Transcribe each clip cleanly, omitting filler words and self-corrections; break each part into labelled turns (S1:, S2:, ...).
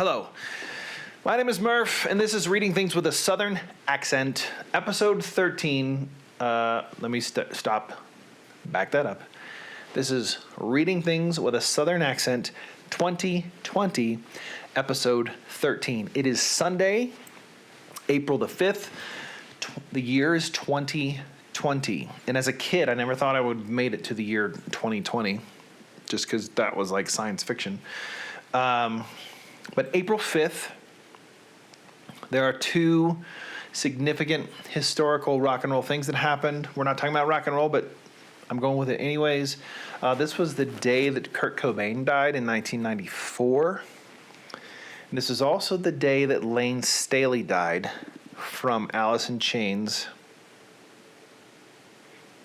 S1: Hello, my name is Murph, and this is Reading Things with a Southern Accent, episode 13. Let me stop, back that up. This is Reading Things with a Southern Accent, 2020, episode 13. It is Sunday, April the 5th. The year is 2020. And as a kid, I never thought I would have made it to the year 2020, just because that was like science fiction. But April 5th, there are two significant historical rock and roll things that happened. We're not talking about rock and roll, but I'm going with it anyways. This was the day that Kurt Cobain died in 1994. And this is also the day that Lane Staley died from Alice in Chains.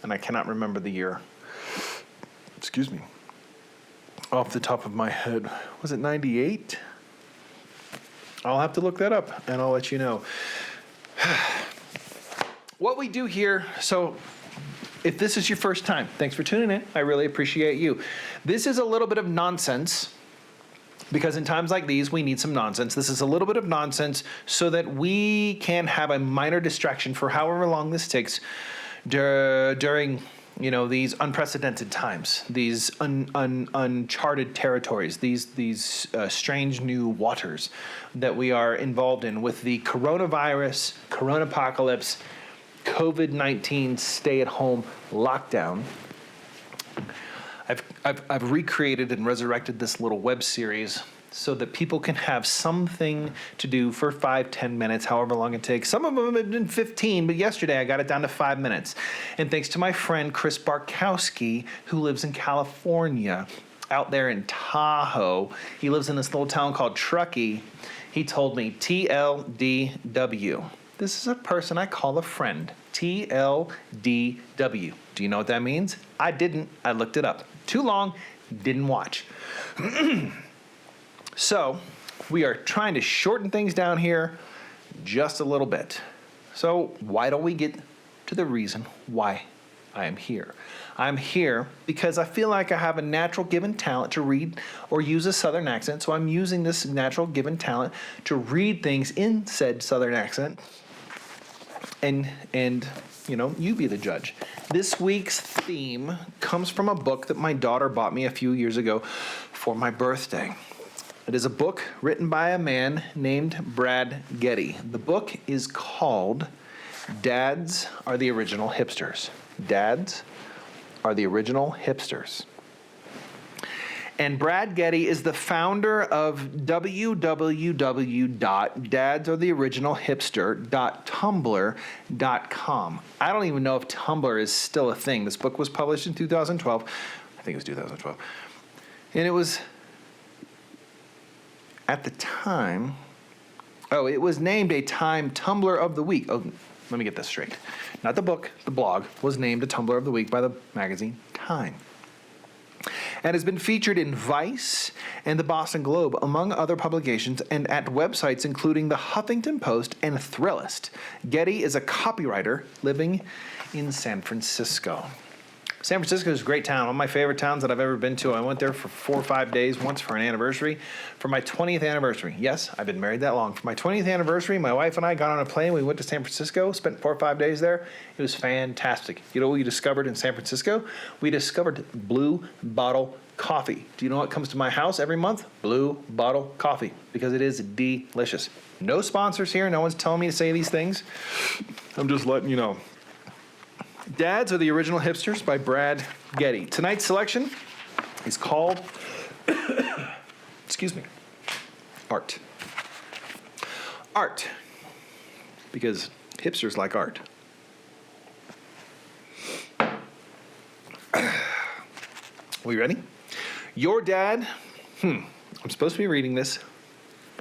S1: And I cannot remember the year. Excuse me. Off the top of my head. Was it 98? I'll have to look that up, and I'll let you know. What we do here, so if this is your first time, thanks for tuning in. I really appreciate you. This is a little bit of nonsense, because in times like these, we need some nonsense. This is a little bit of nonsense so that we can have a minor distraction for however long this takes during these unprecedented times, these uncharted territories, these strange new waters that we are involved in with the coronavirus, coronapocalypse, COVID-19 stay-at-home lockdown. I've recreated and resurrected this little web series so that people can have something to do for 5-10 minutes, however long it takes. Some of them have been 15, but yesterday I got it down to 5 minutes. And thanks to my friend Chris Barkowski, who lives in California, out there in Tahoe. He lives in this little town called Truckee. He told me TLDW. This is a person I call a friend. TLDW. Do you know what that means? I didn't. I looked it up. Too long, didn't watch. So, we are trying to shorten things down here just a little bit. So, why don't we get to the reason why I am here? I'm here because I feel like I have a natural given talent to read or use a Southern accent. So, I'm using this natural given talent to read things in said Southern accent. And you be the judge. This week's theme comes from a book that my daughter bought me a few years ago for my birthday. It is a book written by a man named Brad Getty. The book is called Dads Are the Original Hipsters. Dads Are the Original Hipsters. And Brad Getty is the founder of www.dadsartheoriginalhipster.tumblr.com. I don't even know if Tumblr is still a thing. This book was published in 2012. I think it was 2012. And it was... At the time, it was named a Time Tumblr of the Week. Oh, let me get this straight. Not the book, the blog was named a Tumblr of the Week by the magazine Time. And has been featured in Vice and the Boston Globe, among other publications, and at websites including the Huffington Post and Thrillist. Getty is a copywriter living in San Francisco. San Francisco is a great town, one of my favorite towns that I've ever been to. I went there for 4 or 5 days once for an anniversary, for my 20th anniversary. Yes, I've been married that long. For my 20th anniversary, my wife and I got on a plane. We went to San Francisco, spent 4 or 5 days there. It was fantastic. You know what we discovered in San Francisco? We discovered Blue Bottle Coffee. Do you know what comes to my house every month? Blue Bottle Coffee, because it is delicious. No sponsors here. No one's telling me to say these things. I'm just letting you know. Dads Are the Original Hipsters by Brad Getty. Tonight's selection is called, Art. Art. Because hipsters like art. We ready? Your dad, I'm supposed to be reading this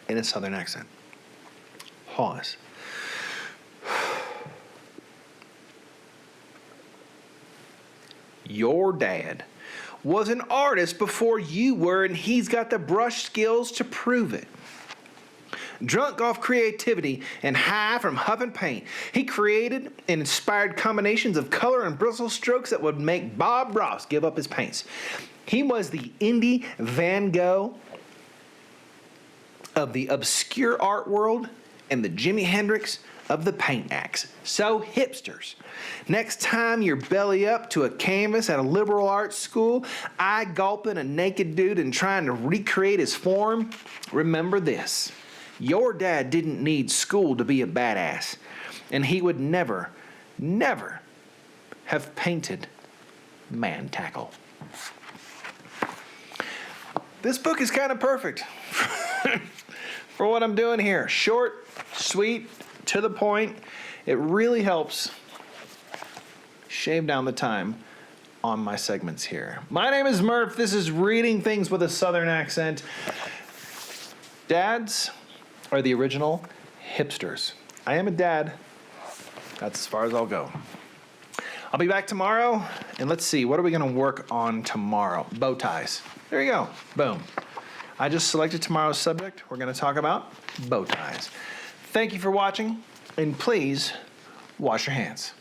S1: in a Southern accent. Pause. Your dad was an artist before you were, and he's got the brush skills to prove it. Drunk off creativity and high from huffing paint, he created and inspired combinations of color and bristle strokes that would make Bob Ross give up his paints. He was the indie Van Gogh of the obscure art world and the Jimi Hendrix of the paint axe. So, hipsters, next time you're belly up to a canvas at a liberal arts school, eye gulping a naked dude and trying to recreate his form, remember this. Your dad didn't need school to be a badass, and he would never, never have painted man tackle. This book is kind of perfect for what I'm doing here. Short, sweet, to the point. It really helps shave down the time on my segments here. My name is Murph. This is Reading Things with a Southern Accent. Dads are the original hipsters. I am a dad. That's as far as I'll go. I'll be back tomorrow, and let's see, what are we going to work on tomorrow? Bow ties. There you go. Boom. I just selected tomorrow's subject. We're going to talk about bow ties. Thank you for watching, and please wash your hands.